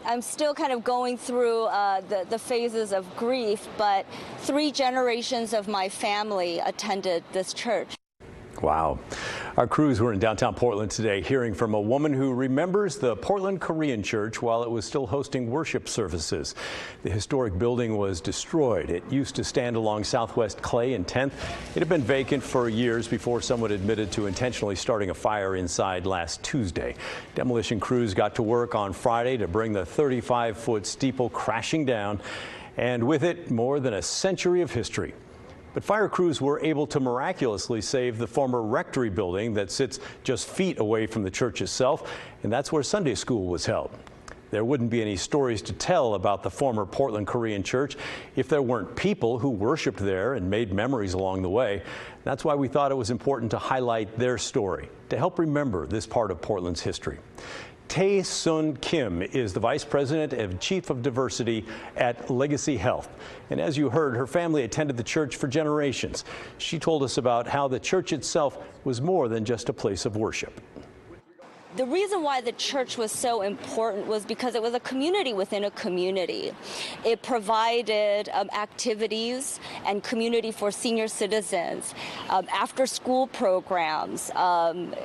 I'm still kind of going through the phases of grief, but 3 generations of my family attended this church. Wow. Our crews were in downtown Portland today hearing from a woman who remembers the Portland Korean Church while it was still hosting worship services. The historic building was destroyed. It used to stand along Southwest Clay and 10th. It had been vacant for years before someone admitted to intentionally starting a fire inside last Tuesday. Demolition crews got to work on Friday to bring the 35-foot steeple crashing down, and with it, more than a century of history. But fire crews were able to miraculously save the former rectory building that sits just feet away from the church itself, and that's where Sunday school was held. There wouldn't be any stories to tell about the former Portland Korean Church if there weren't people who worshiped there and made memories along the way. That's why we thought it was important to highlight their story, to help remember this part of Portland's history. Tae-Sun Kim is the Vice President and Chief of Diversity at Legacy Health. And as you heard, her family attended the church for generations. She told us about how the church itself was more than just a place of worship. The reason why the church was so important was because it was a community within a community. It provided activities and community for senior citizens, after-school programs.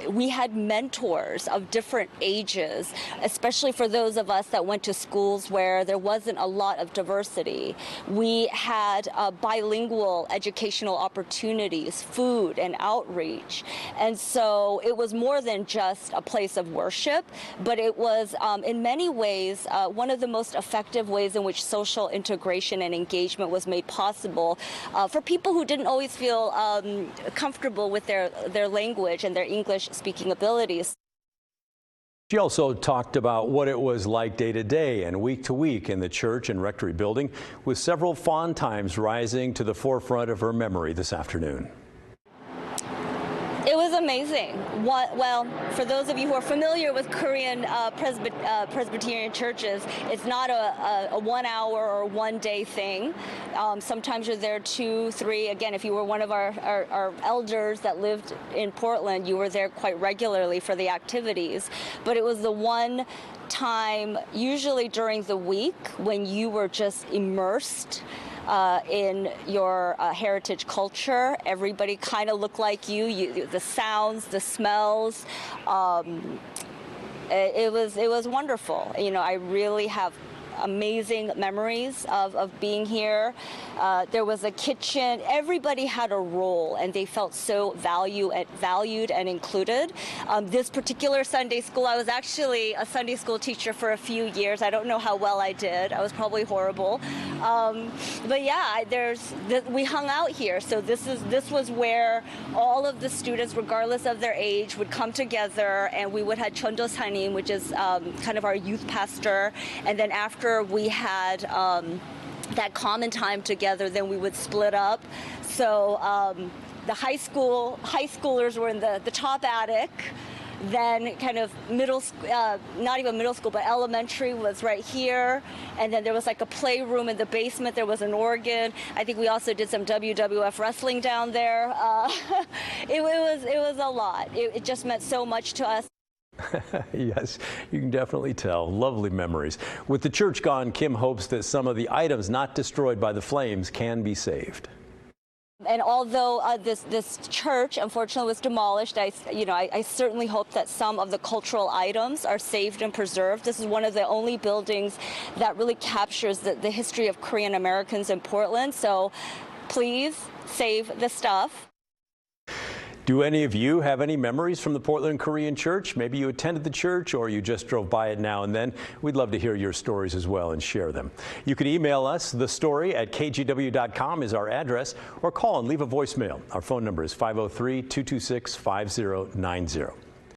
We had mentors of different ages, especially for those of us that went to schools where there wasn't a lot of diversity. We had bilingual educational opportunities, food and outreach. And so it was more than just a place of worship, but it was in many ways one of the most effective ways in which social integration and engagement was made possible for people who didn't always feel comfortable with their language and their English speaking abilities. She also talked about what it was like day to day and week to week in the church and rectory building, with several fond times rising to the forefront of her memory this afternoon. It was amazing. Well, for those of you who are familiar with Korean Presbyterian churches, it's not a 1 hour or 1 day thing. Sometimes you're there 2, 3. Again, if you were one of our elders that lived in Portland, you were there quite regularly for the activities. But it was the one time, usually during the week, when you were just immersed in your heritage culture. Everybody kind of looked like you. The sounds, the smells. It was wonderful. You know, I really have amazing memories of being here. There was a kitchen. Everybody had a role, and they felt so valued and included. This particular Sunday school, I was actually a Sunday school teacher for a few years. I don't know how well I did. I was probably horrible. But yeah, we hung out here. So this was where all of the students, regardless of their age, would come together, and we would have Chondosanim, which is kind of our youth pastor, and then after we had that common time together, then we would split up. So the high schoolers were in the top attic. Then kind of not even middle school, but elementary was right here. And then there was like a playroom in the basement. There was an organ. I think we also did some WWF wrestling down there. It was a lot. It just meant so much to us. Yes, you can definitely tell. Lovely memories. With the church gone, Kim hopes that some of the items not destroyed by the flames can be saved. And although this church unfortunately was demolished, I certainly hope that some of the cultural items are saved and preserved. This is one of the only buildings that really captures the history of Korean Americans in Portland. So please save the stuff. Do any of you have any memories from the Portland Korean Church? Maybe you attended the church or you just drove by it now and then. We'd love to hear your stories as well and share them. You can email us. thestory@kgw.com is our address, or call and leave a voicemail. Our phone number is 503-226-5090.